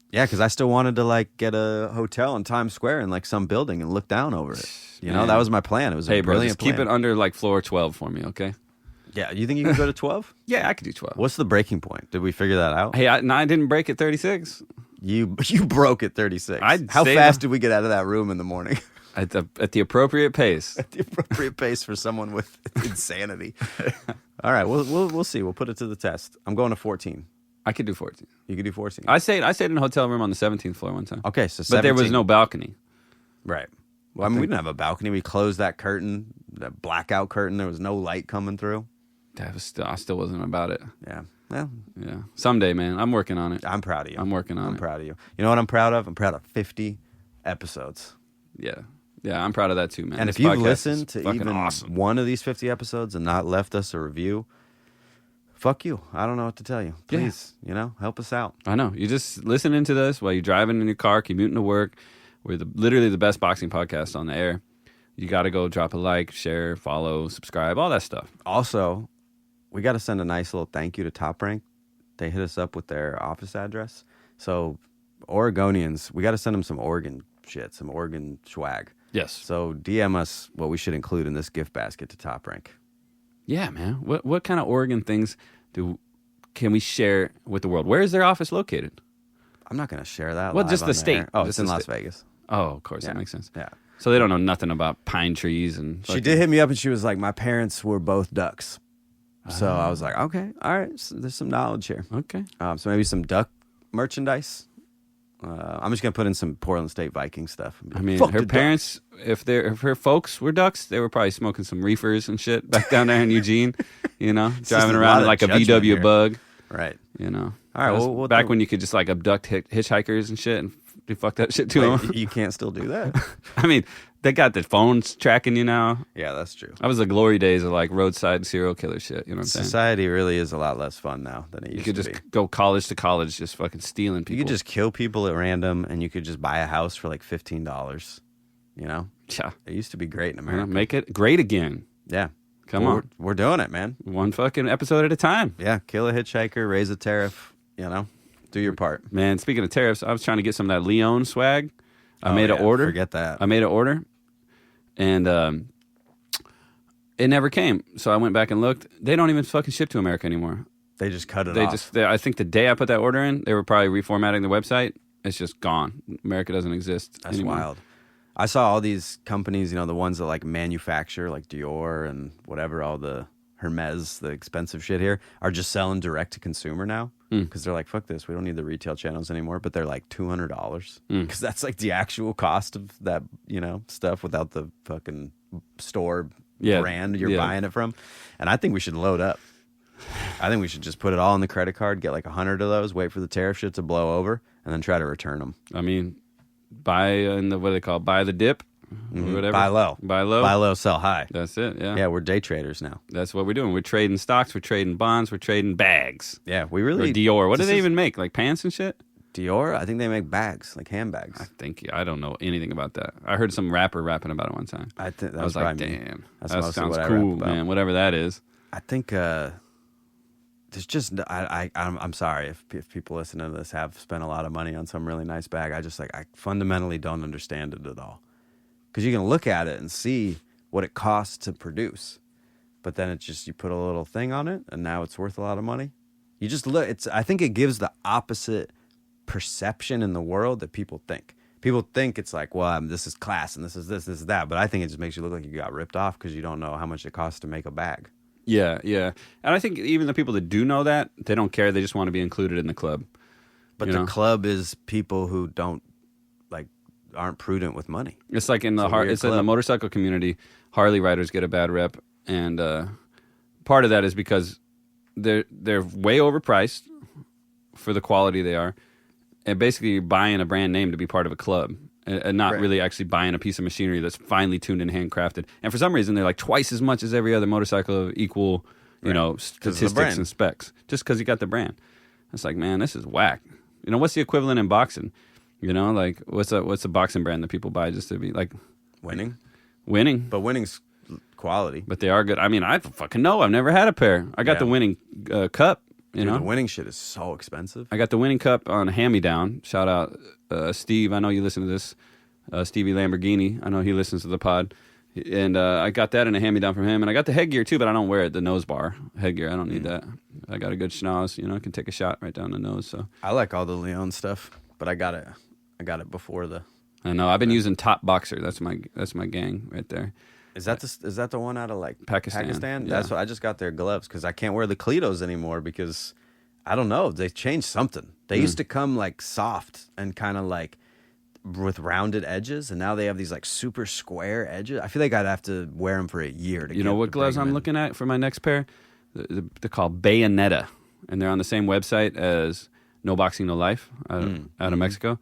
Yeah, because I still wanted to like get a hotel in Times Square in like some building and look down over it. You know, Man. that was my plan. It was Hey, a bro, brilliant just keep plan. it under like floor 12 for me, okay? Yeah, you think you can go to 12? Yeah, I could do 12. What's the breaking point? Did we figure that out? Hey, I didn't break at 36 You broke at 36. I'd How say fast that- did we get out of that room in the morning? at the appropriate pace. The appropriate pace for someone with insanity. All right, we'll see. We'll put it to the test. I'm going to 14. I could do 14. You could do 14. I stayed in a hotel room on the 17th floor one time. Okay, so But there was 17. no balcony. Right. Well, I mean, we didn't have a balcony. We closed that curtain, that blackout curtain. There was no light coming through. I still wasn't about it. Yeah. Well, Yeah. Someday, man. I'm working on it. I'm proud of you. I'm working on I'm it. proud of you. You know what I'm proud of? I'm proud of 50 episodes. Yeah. Yeah, I'm proud of that too, man. And This if you've podcast is listened to fucking even awesome. one of these 50 episodes and not left us a review, fuck you. I don't know what to tell you. Yeah. Please, help us out. I know. You just listening to this while you're driving in your car, commuting to work. We're literally the best boxing podcast on the air. You got to go drop a like, share, follow, subscribe, all that stuff. Also, we got to send a nice little thank you to Top Rank. They hit us up with their office address. So, Oregonians, we got to send them some Oregon shit, some Oregon swag. Yes. So, DM us what we should include in this gift basket to Top Rank. Yeah, man. What kind of Oregon things can we share with the world? Where is their office located? I'm not going to share that. Well, live just on the the state. air. Oh, Just it's in the Las state. Vegas. Oh, of course. Yeah. That makes sense. Yeah. So they don't know nothing about pine trees and She did hit me up and she was like, my parents were both ducks. So I was like, okay, all right. So there's some knowledge here. Okay. So maybe some duck merchandise. I'm just going to put in some Portland State Viking stuff. I mean, Fuck her the Ducks. parents, if her folks were ducks, they were probably smoking some reefers and shit back down there in Eugene, just driving a around lot in of like a judgment VW here. bug, Right. All right, That was well, back when you could just like abduct hitchhikers and shit and do fuck that shit to Wait, them. you can't still do that? I mean, they got the phones tracking you now. Yeah, that's true. That was the glory days of like roadside serial killer shit. You know what I'm saying? Society really is a lot less fun now than it You used could to just be. go college to college, just fucking stealing people. You could just kill people at random and you could just buy a house for like $15. yeah, It used to be great in you know, America. make it great again. Yeah. Come Well, on, We're doing it, man. one fucking episode at a time. Yeah. Kill a hitchhiker, raise a tariff, do your part. Man, speaking of tariffs, I was trying to get some of that Leon swag. I made an yeah, order. Forget that. I made an order, and it never came. So I went back and looked. They don't even fucking ship to America anymore. They just cut it They off. just, I think the day I put that order in, they were probably reformatting the website. It's just gone. America doesn't exist That's anymore. wild. I saw all these companies, the ones that like manufacture like Dior and whatever, all the Hermes, the expensive shit here, are just selling direct to consumer now because they're like, fuck this, we don't need the retail channels anymore. But they're like $200 because that's like the actual cost of that, stuff without the fucking store Yeah, brand you're yeah. buying it from. And I think we should load up. I think we should just put it all on the credit card, get like 100 of those, wait for the tariff shit to blow over, and then try to return them. I mean, buy in the, what do they call it? Buy the dip or whatever. Buy low. Buy low. Buy low, sell high. That's it. Yeah. Yeah, we're day traders now. That's what we're doing. We're trading stocks. We're trading bonds. We're trading bags. Yeah, we Or really. Dior. What do this they is- even make? Like pants and shit? Dior? I think they make bags, like handbags. I don't know anything about that. I heard some rapper rapping about it one time. I think that I was was like, probably me. damn, That's that mostly sounds what I cool, rap about. man. Whatever that is. I think there's just I'm sorry if people listening to this have spent a lot of money on some really nice bag. I fundamentally don't understand it at all. Because you can look at it and see what it costs to produce, but then it's just you put a little thing on it and now it's worth a lot of money. You just look. I think it gives the opposite perception in the world that people think. People think it's like, well, this is class and this is that, but I think it just makes you look like you got ripped off because you don't know how much it costs to make a bag. Yeah, yeah. And I think even the people that do know that, they don't care. They just want to be included in the club. But You the know? club is people who aren't prudent with money. It's like in the It's a weird it's in the club. motorcycle community, Harley riders get a bad rep, and part of that is because they're way overpriced for the quality they are, and basically you're buying a brand name to be part of a club, and not Right. really actually buying a piece of machinery that's finely tuned and handcrafted. And for some reason, they're like twice as much as every other motorcycle of equal, you Right. know, 'Cause of the statistics brand. and specs, just because you got the brand. It's like, man, this is whack. You know, what's the equivalent in boxing? You know, like what's a boxing brand that people buy just to be like Winning. winning? But winning's quality. But they are good. I mean, I fucking know. I've never had a pair. I got Yeah. the winning cup. You Dude, know, the winning shit is so expensive. I got the winning cup on hand-me-down. Shout out Steve. I know you listen to this. Stevie Lamborghini. I know he listens to the pod. And I got that in a hand-me-down from him. And I got the headgear too, but I don't wear it. The nose bar headgear. I don't need that. I got a good schnoz. You know, I can take a shot right down the nose. So I like all the Leon stuff, but I got it before the. I know. I've been using Top Boxer. That's my gang right there. Is that the one out of like Pakistan? Yeah. That's what I just got their gloves because I can't wear the Cletos anymore because I don't know, they changed something. They used to come like soft and kind of like with rounded edges, and now they have these like super square edges. I feel like I'd have to wear them for a year to. You know what gloves I'm looking at for my next pair? They're called Bayonetta, and they're on the same website as No Boxing No Life out of Mexico,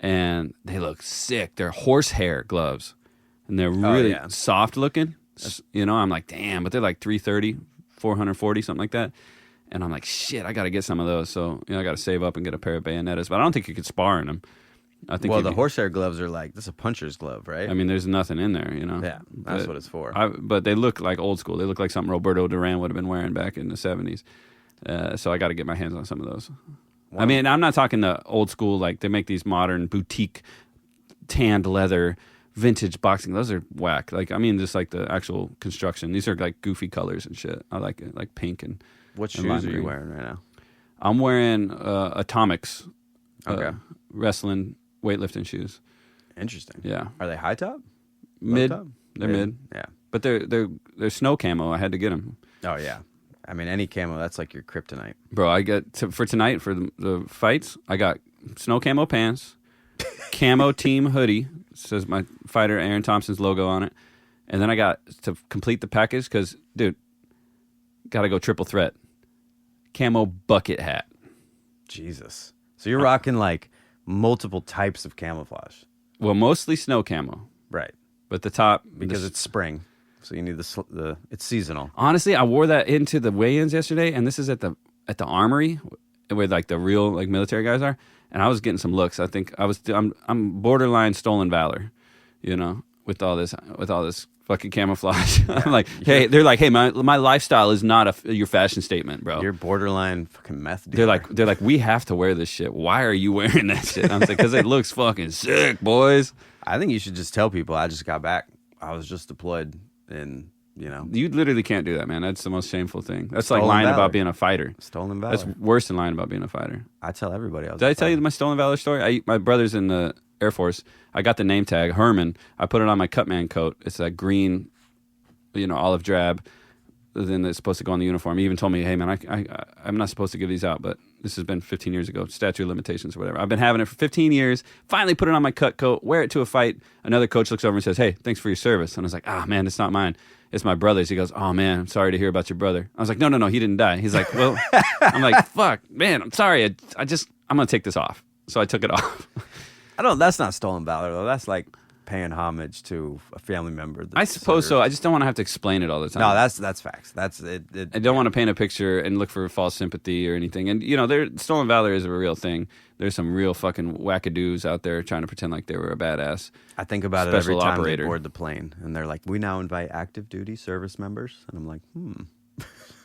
and they look sick. They're horsehair gloves, and they're really yeah. soft looking. You know, I'm like, damn, but they're like 330, 440, something like that. And I'm like, shit, I got to get some of those. So, you know, I got to save up and get a pair of Bayonettas, but I don't think you could spar in them. I think Well, you'd the be- horsehair gloves are like this is a puncher's glove, right? I mean, there's nothing in there, you know. yeah, that's But what it's for. but they look like old school. They look like something Roberto Duran would have been wearing back in the 70s. So I got to get my hands on some of those. I mean, I'm not talking the old school, like they make these modern boutique tanned leather vintage boxing. Those are whack. Like, I mean, just like the actual construction. These are like goofy colors and shit. I like it, like pink and. What and lime shoes are you green. wearing right now? I'm wearing Atomics. Okay. Wrestling weightlifting shoes. Interesting. Yeah. Are they high top? Mid. top? They're mid. Yeah. But they're snow camo. I had to get them. Oh yeah. I mean, any camo, that's like your kryptonite. Bro, I got for tonight for the fights. I got snow camo pants, camo team hoodie. It says my fighter Aaron Thompson's logo on it, and then I got to complete the package because, dude, got to go triple threat. Camo bucket hat. Jesus. So you're rocking like multiple types of camouflage, Well, mostly snow camo, right? but the top Because the- it's spring, so you need the it's seasonal. honestly, I wore that into the weigh-ins yesterday, and this is at the Armory where like the real like military guys are, and I was getting some looks. I think I'm borderline stolen valor, you know, with all this fucking camouflage. I'm like, hey, they're like, hey, my lifestyle is not your fashion statement, bro. You're borderline fucking meth dealer. They're like, we have to wear this shit. Why are you wearing that shit? I'm like, because it looks fucking sick, boys. I think you should just tell people I just got back. I was just deployed, and You literally can't do that, man. That's the most shameful thing. That's like Stolen lying valor. about being a fighter. stolen valor. That's worse than lying about being a fighter. I tell everybody. Did I tell you my stolen valor story? My brother's in the Air Force. I got the name tag, Herman. I put it on my Cutman coat. It's that green, olive drab. Then it's supposed to go on the uniform. He even told me, hey, man, I'm not supposed to give these out, but this has been 15 years ago. Statute of limitations or whatever. I've been having it for 15 years. Finally put it on my cut coat, wear it to a fight. Another coach looks over and says, hey, thanks for your service. And I was like, man, it's not mine. It's my brother's. He goes, oh, man, I'm sorry to hear about your brother. I was like, no, he didn't die. He's like, well, I'm like, fuck, man, I'm sorry. I'm going to take this off. So I took it off. That's not stolen valor though. That's like paying homage to a family member. I suppose so. I just don't want to have to explain it all the time. No, that's facts. That's it. I don't want to paint a picture and look for false sympathy or anything. And, stolen valor is a real thing. There's some real fucking wackadoos out there trying to pretend like they were a badass. I think about it every Special time operator. they board the plane, and they're like, "We now invite active duty service members," and I'm like,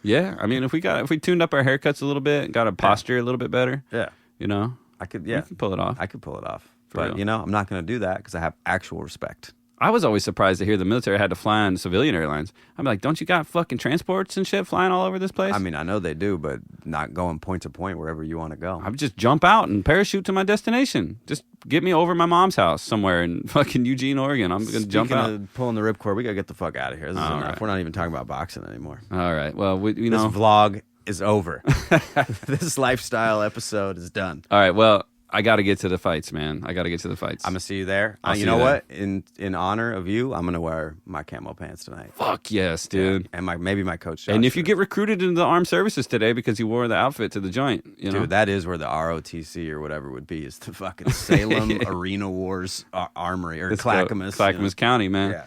Yeah, I mean, if we tuned up our haircuts a little bit, got a posture a little bit better, yeah, I could, we can pull it off. I could pull it off. For But real. I'm not going to do that because I have actual respect. I was always surprised to hear the military had to fly on civilian airlines. I'm like, don't you got fucking transports and shit flying all over this place? I mean, I know they do, but not going point to point wherever you want to go. I would just jump out and parachute to my destination. Just get me over my mom's house somewhere in fucking Eugene, Oregon. I'm going to jump Speaking out. of pulling the ripcord, we got to get the fuck out of here. This is All enough. right. We're not even talking about boxing anymore. All right. Well, we This vlog is over. This lifestyle episode is done. All right. Well, I got to get to the fights, man. I got to get to the fights. I'm gonna see you there. I'll You see know you what? In honor of you, I'm gonna wear my camo pants tonight. Fuck yes, dude. And maybe my coach. Josh And if you shirt. get recruited into the armed services today because you wore the outfit to the joint, you know, Dude, that is where the ROTC or whatever would be, is the fucking Salem Arena Wars Armory, or let's go. Clackamas. Clackamas County, man. Yeah.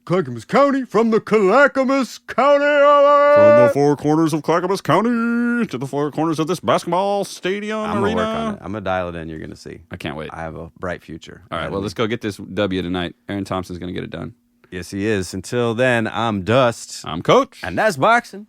Clackamas County, from the Clackamas County. From the four corners of Clackamas County to the four corners of this basketball stadium I'm gonna arena. work on it. I'm gonna dial it in. You're gonna see. I can't wait. I have a bright future. All right, well, let's go get this W tonight. Aaron Thompson's going to get it done. Yes, he is. Until then, I'm Dust. I'm Coach. And that's boxing.